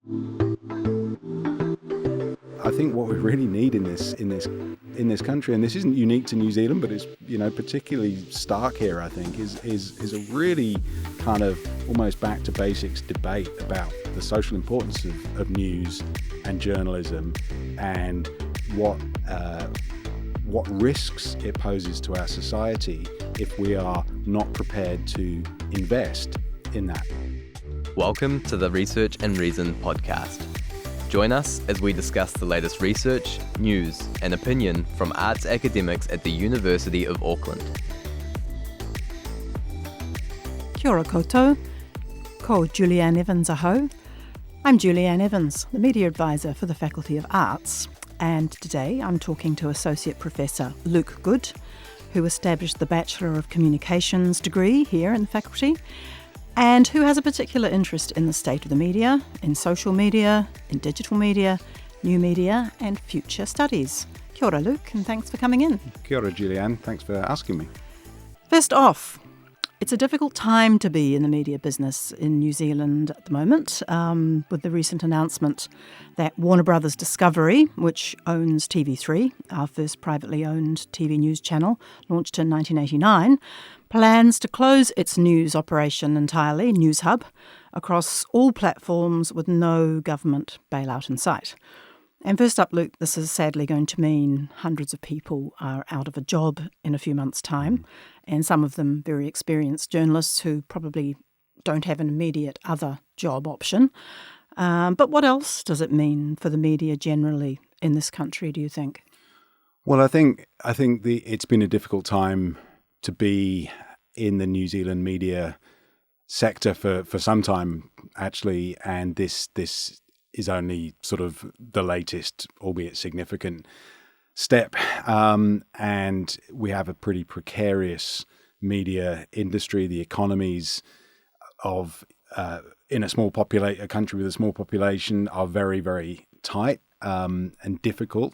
I think what we really need in this country, and this isn't unique to New Zealand, but it's particularly stark here, I think, is a really kind of almost back to basics debate about the social importance of news and journalism, and what risks it poses to our society if we are not prepared to invest in that. Welcome to the Research and Reason podcast. Join us as we discuss the latest research, news, and opinion from arts academics at the University of Auckland. Kia ora koutou, ko Julianne Evans aho. I'm Julianne Evans, the Media Advisor for the Faculty of Arts, and today I'm talking to Associate Professor Luke Goode, who established the Bachelor of Communications degree here in the faculty, and who has a particular interest in the state of the media, in social media, in digital media, new media, and future studies. Kia ora, Luke, and thanks for coming in. Kia ora, Julianne. Thanks for asking me. First off, it's a difficult time to be in the media business in New Zealand at the moment, with the recent announcement that Warner Brothers Discovery, which owns TV3, our first privately owned TV news channel, launched in 1989, plans to close its news operation entirely, Newshub, across all platforms with no government bailout in sight. And first up, Luke, this is sadly going to mean hundreds of people are out of a job in a few months' time, and some of them very experienced journalists who probably don't have an immediate other job option. But what else does it mean for the media generally in this country, do you think? Well, I think it's been a difficult time to be in the New Zealand media sector for some time, actually, and this is only sort of the latest, albeit significant, step. And we have a pretty precarious media industry. The economies of in a country with a small population are very, very tight and difficult.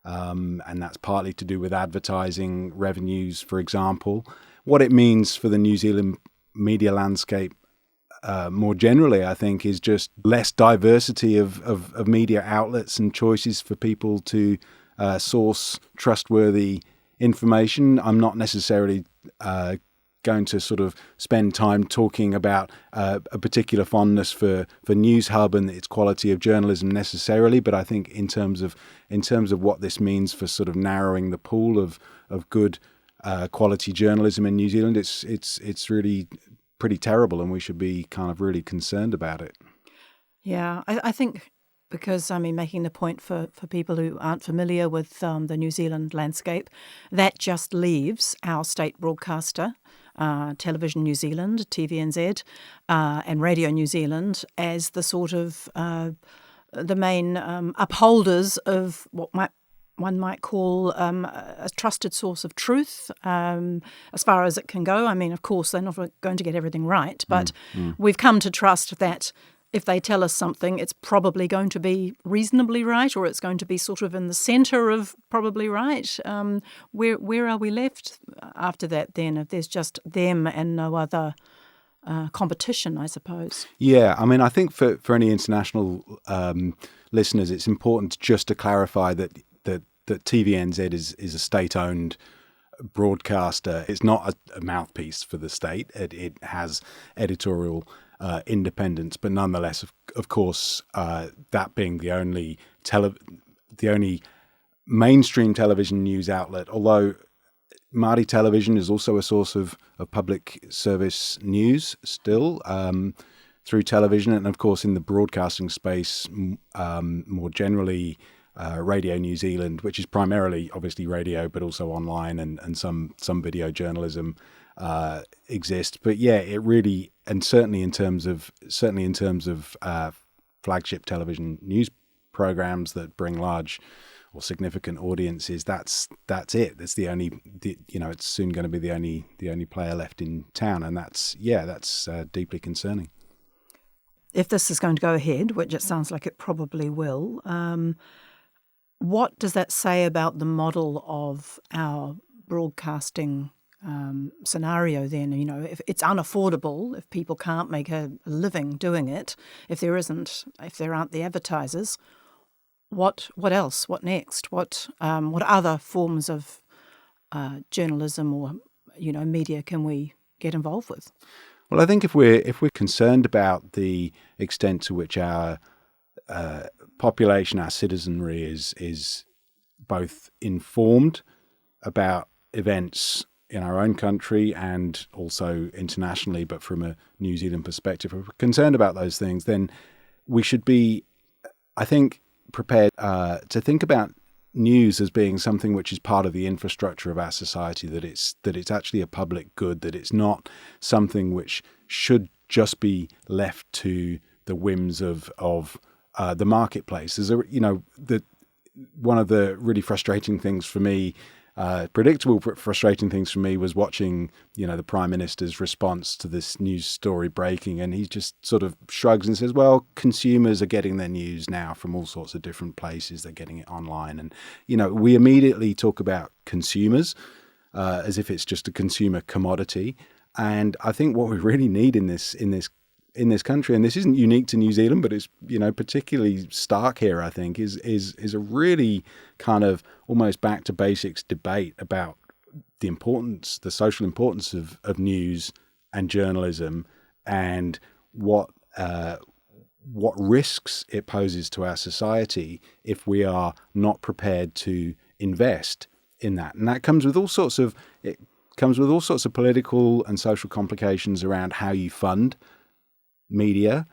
And that's partly to do with advertising revenues, for example. What it means for the New Zealand media landscape more generally, I think, is just less diversity of media outlets and choices for people to source trustworthy information. I'm not necessarily going to sort of spend time talking about a particular fondness for Newshub and its quality of journalism necessarily, but I think in terms of what this means for sort of narrowing the pool of good quality journalism in New Zealand, it's really pretty terrible, and we should be kind of really concerned about it. Yeah, I think because, making the point for people who aren't familiar with the New Zealand landscape, that just leaves our state broadcaster, Television New Zealand, TVNZ, and Radio New Zealand as the sort of the main upholders of what one might call a trusted source of truth, as far as it can go. Of course, they're not going to get everything right, but we've come to trust that if they tell us something, it's probably going to be reasonably right, or it's going to be sort of in the centre of probably right. Where are we left after that then, if there's just them and no other competition, I suppose? Yeah, I think for any international listeners, it's important just to clarify that TVNZ is a state-owned broadcaster. It's not a mouthpiece for the state. It has editorial independence, but nonetheless, of course, that being the only mainstream television news outlet, although Māori television is also a source of public service news still through television, and of course in the broadcasting space more generally, Radio New Zealand, which is primarily obviously radio, but also online and some video journalism exist. But yeah, it really, and certainly in terms of flagship television news programs that bring large or significant audiences, that's it. It's it's soon going to be the only player left in town, and that's deeply concerning. If this is going to go ahead, which it sounds like it probably will, what does that say about the model of our broadcasting scenario then, if it's unaffordable, if people can't make a living doing it, if there aren't the advertisers, what else? What next? What other forms of journalism or media can we get involved with? Well, I think if we're concerned about the extent to which our population, our citizenry is both informed about events in our own country and also internationally, but from a New Zealand perspective, if we're concerned about those things, then we should be, I think, prepared to think about news as being something which is part of the infrastructure of our society, that it's actually a public good, that it's not something which should just be left to the whims of the marketplace. One of the really frustrating things for me, predictable frustrating things for me, was watching the Prime Minister's response to this news story breaking, and he just sort of shrugs and says, well, consumers are getting their news now from all sorts of different places. They're getting it online, and we immediately talk about consumers as if it's just a consumer commodity. And I think what we really need in this country, and this isn't unique to New Zealand, but it's particularly stark here, I think, is a really kind of almost back to basics debate about the social importance of news and journalism, and what risks it poses to our society if we are not prepared to invest in that. And that comes with all sorts of political and social complications around how you fund media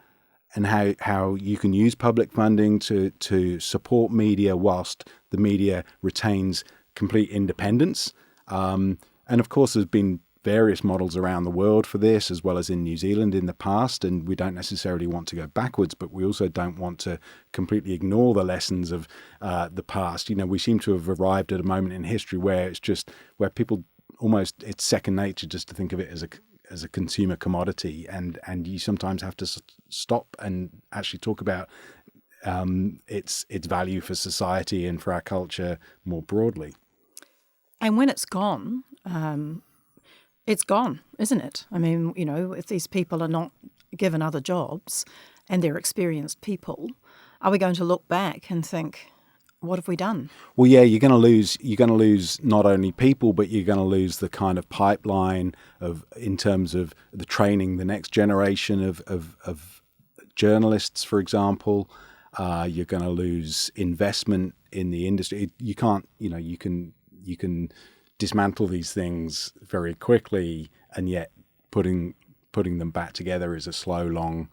and how you can use public funding to support media whilst the media retains complete independence. And of course, there's been various models around the world for this, as well as in New Zealand in the past, and we don't necessarily want to go backwards, but we also don't want to completely ignore the lessons of the past. We seem to have arrived at a moment in history where people almost, it's second nature just to think of it as a consumer commodity, and you sometimes have to stop and actually talk about its value for society and for our culture more broadly. And when it's gone, isn't it? I mean, if these people are not given other jobs and they're experienced people, are we going to look back and think, what have we done? Well, yeah, you're going to lose not only people, but you're going to lose the kind of pipeline in terms of the training, the next generation of journalists, for example. You're going to lose investment in the industry. You can't, you can dismantle these things very quickly, and yet putting them back together is a slow, long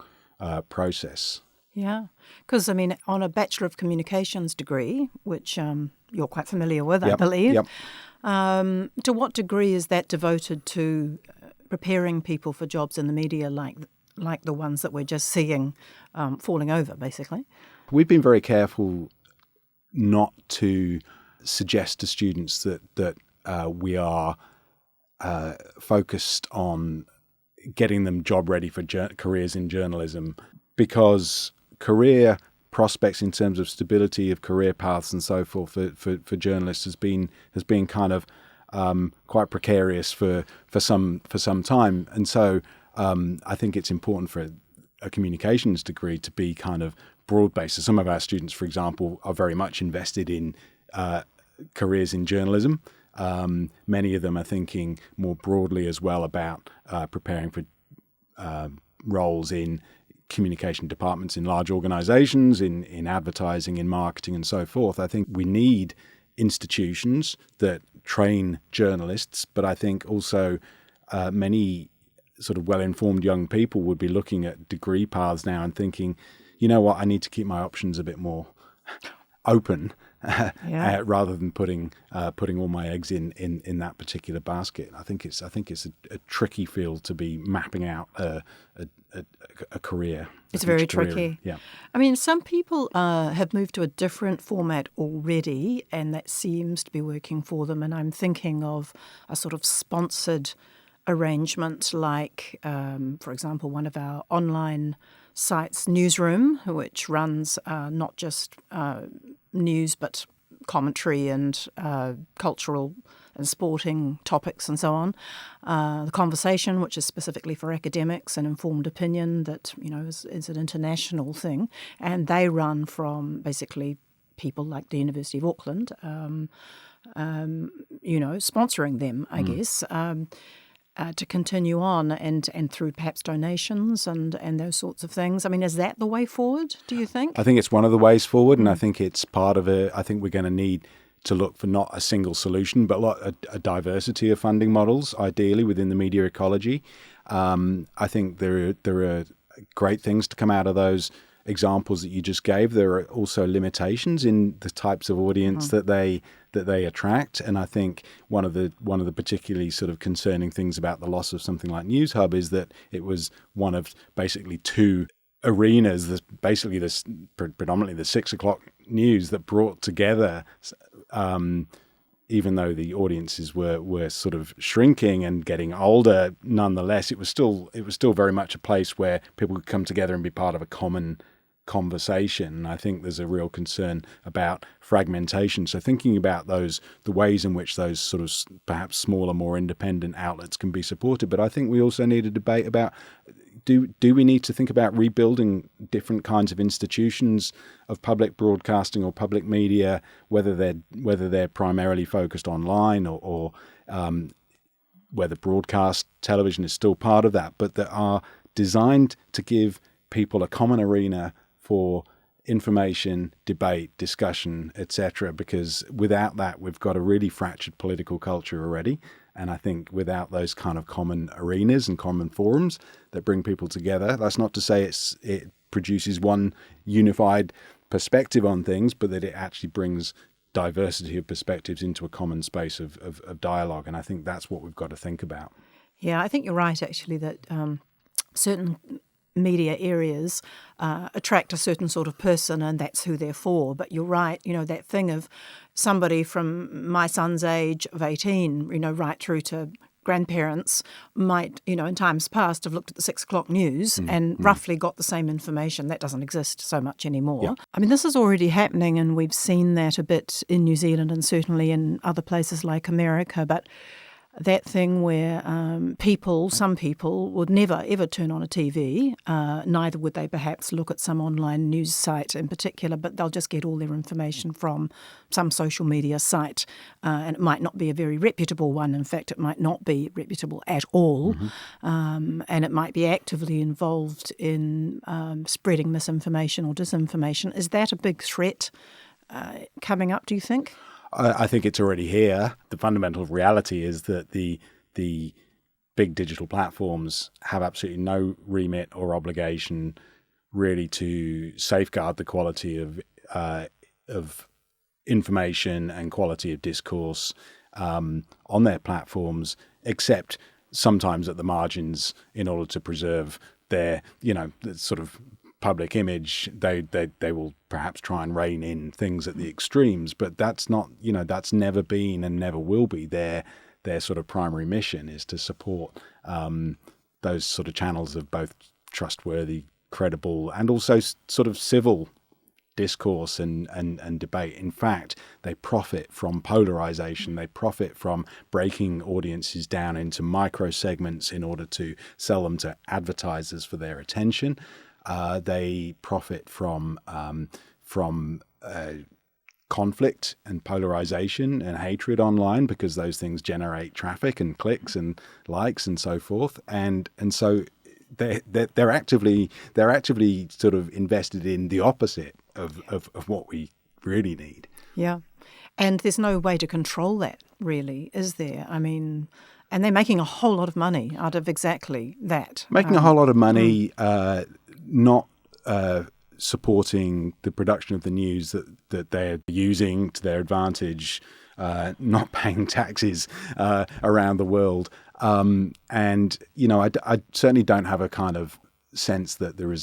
process. Yeah, because, on a Bachelor of Communications degree, which you're quite familiar with, I Yep, believe, yep. To what degree is that devoted to preparing people for jobs in the media like the ones that we're just seeing falling over, basically? We've been very careful not to suggest to students that we are focused on getting them job ready for careers in journalism, because career prospects in terms of stability of career paths and so forth for journalists has been kind of quite precarious for some time, and so I think it's important for a communications degree to be kind of broad based. So some of our students, for example, are very much invested in careers in journalism. Many of them are thinking more broadly as well about preparing for roles in communication departments in large organizations, in advertising, in marketing, and so forth. I think we need institutions that train journalists, but I think also many sort of well-informed young people would be looking at degree paths now and thinking, you know what, I need to keep my options a bit more open rather than putting all my eggs in that particular basket. I think it's a tricky field to be mapping out a career. It's very career. tricky. Yeah. Some people have moved to a different format already, and that seems to be working for them. And I'm thinking of a sort of sponsored arrangement like, for example, one of our online sites, Newsroom, which runs not just news but commentary and cultural and sporting topics and so on. The Conversation, which is specifically for academics and informed opinion, that is an international thing, and they run from basically people like the University of Auckland, sponsoring them, I guess. To continue on and through perhaps donations and those sorts of things. I mean, is that the way forward, do you think? I think it's one of the ways forward, and I think it's part of I think we're going to need to look for not a single solution, but a diversity of funding models, ideally within the media ecology. I think there are great things to come out of those examples that you just gave. There are also limitations in the types of audience that they attract, and I think one of the particularly sort of concerning things about the loss of something like Newshub is that it was one of basically two arenas, predominantly the 6 o'clock news, that brought together, even though the audiences were sort of shrinking and getting older, nonetheless, it was still very much a place where people could come together and be part of a common conversation. I think there's a real concern about fragmentation. So thinking about the ways in which those sort of perhaps smaller, more independent outlets can be supported. But I think we also need a debate about do we need to think about rebuilding different kinds of institutions of public broadcasting or public media, whether they're primarily focused online or whether broadcast television is still part of that, but that are designed to give people a common arena for information, debate, discussion, etc. Because without that, we've got a really fractured political culture already. And I think without those kind of common arenas and common forums that bring people together, that's not to say it produces one unified perspective on things, but that it actually brings diversity of perspectives into a common space of dialogue. And I think that's what we've got to think about. Yeah, I think you're right, actually, that certain media areas attract a certain sort of person, and that's who they're for. But you're right, that thing of somebody from my son's age of 18, right through to grandparents might, in times past have looked at the 6 o'clock news and roughly got the same information. That doesn't exist so much anymore. Yeah. I mean, this is already happening, and we've seen that a bit in New Zealand and certainly in other places like America. But that thing where some people would never, ever turn on a TV, neither would they perhaps look at some online news site in particular, but they'll just get all their information from some social media site. And it might not be a very reputable one. In fact, it might not be reputable at all. And it might be actively involved in spreading misinformation or disinformation. Is that a big threat coming up, do you think? I think it's already here. The fundamental reality is that the big digital platforms have absolutely no remit or obligation really to safeguard the quality of information and quality of discourse on their platforms, except sometimes at the margins in order to preserve their, sort of public image. They will perhaps try and rein in things at the extremes, but that's not, that's never been and never will be their sort of primary mission, is to support those sort of channels of both trustworthy, credible, and also sort of civil discourse and debate. In fact, they profit from polarization. They profit from breaking audiences down into micro segments in order to sell them to advertisers for their attention. They profit from conflict and polarization and hatred online, because those things generate traffic and clicks and likes and so forth. And so they're actively sort of invested in the opposite of what we really need. Yeah, and there's no way to control that, really, is there? I mean, and they're making a whole lot of money out of exactly that. Making a whole lot of money. Not supporting the production of the news that they're using to their advantage, not paying taxes around the world. I certainly don't have a kind of sense that there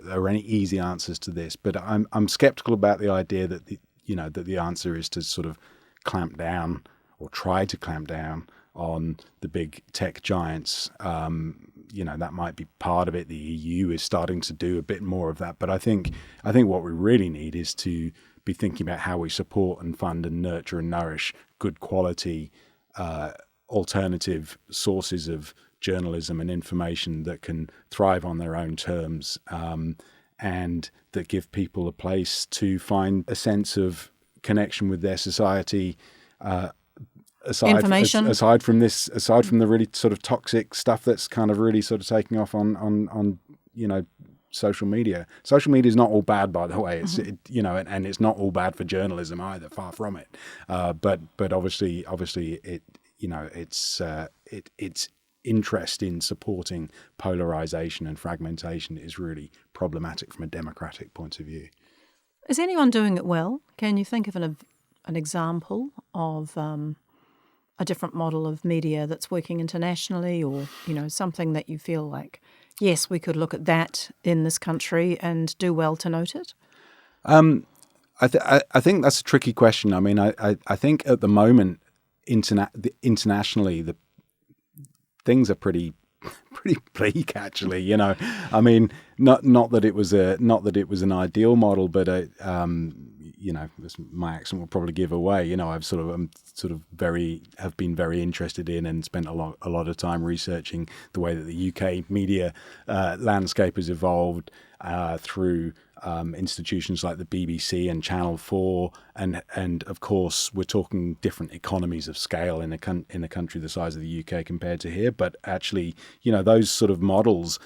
are any easy answers to this, but I'm skeptical about the idea that the answer is to sort of clamp down or try to clamp down on the big tech giants. That might be part of it. The EU is starting to do a bit more of that. But I think what we really need is to be thinking about how we support and fund and nurture and nourish good quality alternative sources of journalism and information that can thrive on their own terms, and that give people a place to find a sense of connection with their society. Aside from the really sort of toxic stuff that's kind of really sort of taking off on social media. Social media is not all bad, by the way. It's and it's not all bad for journalism either. Far from it. But obviously its interest in supporting polarization and fragmentation is really problematic from a democratic point of view. Is anyone doing it well? Can you think of an example of a different model of media that's working internationally, or something that you feel like, yes, we could look at that in this country and do well to note it? I think that's a tricky question. I mean, I think at the moment internationally the things are pretty bleak, actually. I mean, not that it was an ideal model, but my accent will probably give away. I've have been very interested in and spent a lot of time researching the way that the UK media landscape has evolved through institutions like the BBC and Channel 4, and of course we're talking different economies of scale in a country the size of the UK compared to here. But actually, those sort of models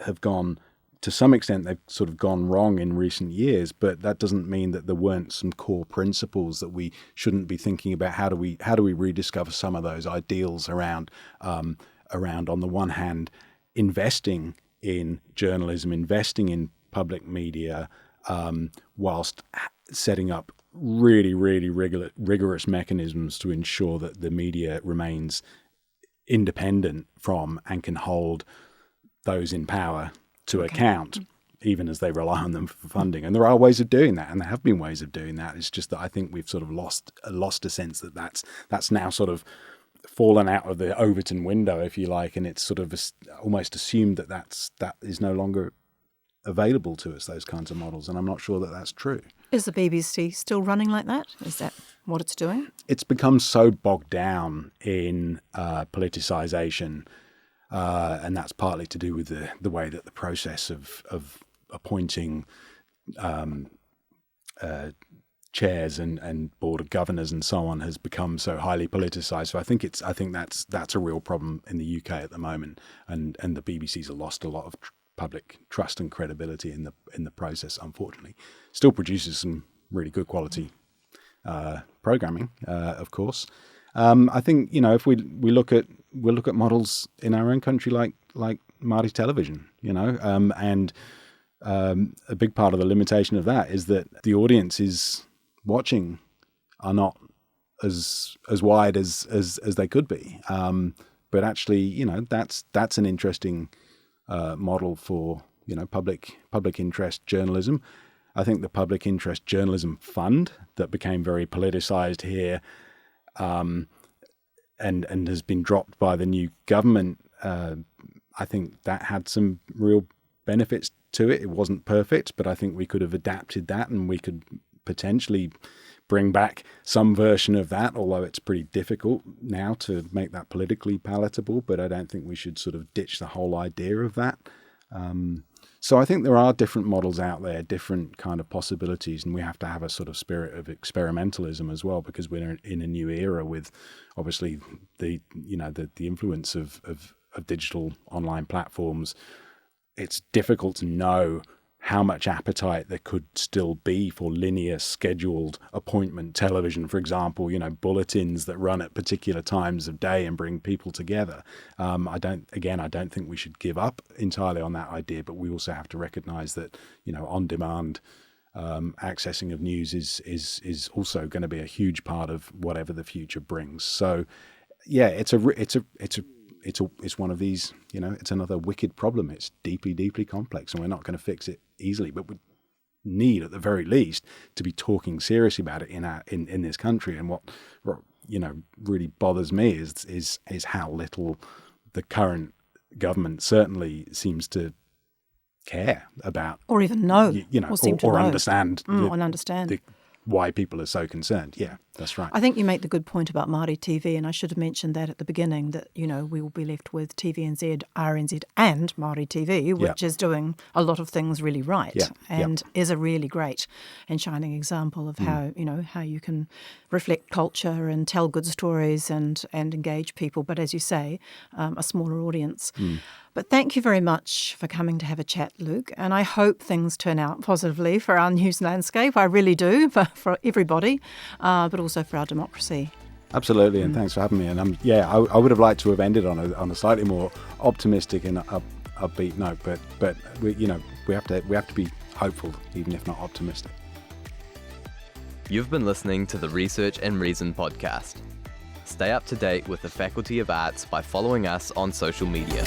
have gone, to some extent, they've sort of gone wrong in recent years. But that doesn't mean that there weren't some core principles that we shouldn't be thinking about. How do we rediscover some of those ideals around on the one hand, investing in journalism, investing in public media, whilst setting up really, really rigorous mechanisms to ensure that the media remains independent from and can hold those in power to account, even as they rely on them for funding. And there are ways of doing that, and there have been ways of doing that. It's just that I think we've sort of lost a sense that that's now sort of fallen out of the Overton window, if you like, and it's sort of almost assumed that is no longer available to us, those kinds of models, and I'm not sure that that's true. Is the BBC still running like that? Is that what it's doing? It's become so bogged down in politicisation, and that's partly to do with the way that the process of appointing chairs and board of governors and so on has become so highly politicised. So I think that's a real problem in the UK at the moment, and the BBC's lost a lot of public trust and credibility in the process. Unfortunately, still produces some really good quality programming, of course. I think if we look at models in our own country like Māori television, and a big part of the limitation of that is that the audiences watching are not as wide as they could be. But actually, that's an interesting model for public interest journalism. I think the Public Interest Journalism Fund that became very politicized here, and has been dropped by the new government, I think that had some real benefits to it. It wasn't perfect, but I think we could have adapted that, and we could potentially bring back some version of that, although it's pretty difficult now to make that politically palatable. But I don't think we should sort of ditch the whole idea of that. So I think there are different models out there, different kind of possibilities, and we have to have a sort of spirit of experimentalism as well, because we're in a new era with obviously the influence of digital online platforms. It's difficult to know how much appetite there could still be for linear scheduled appointment television, for example, bulletins that run at particular times of day and bring people together. I don't think we should give up entirely on that idea, but we also have to recognize that, on-demand accessing of news is also going to be a huge part of whatever the future brings. So, yeah, it's one of these, it's another wicked problem. It's deeply, deeply complex, and we're not going to fix it easily, but we need, at the very least, to be talking seriously about it in this country. And what really bothers me is how little the current government certainly seems to care about, or even know, or seem to know. Understand, understand why people are so concerned. Yeah, that's right. I think you make the good point about Māori TV, and I should have mentioned that at the beginning, that, you know, we will be left with TVNZ, RNZ and Māori TV, which is doing a lot of things really right, and is a really great and shining example of how, you know, how you can reflect culture and tell good stories and engage people, but as you say, a smaller audience. But thank you very much for coming to have a chat, Luke, and I hope things turn out positively for our news landscape. I really do, for everybody, but also for our democracy. Absolutely, and thanks for having me. And I would have liked to have ended on a slightly more optimistic and upbeat note, but we have to be hopeful, even if not optimistic. You've been listening to the Research and Reason podcast. Stay up to date with the Faculty of Arts by following us on social media.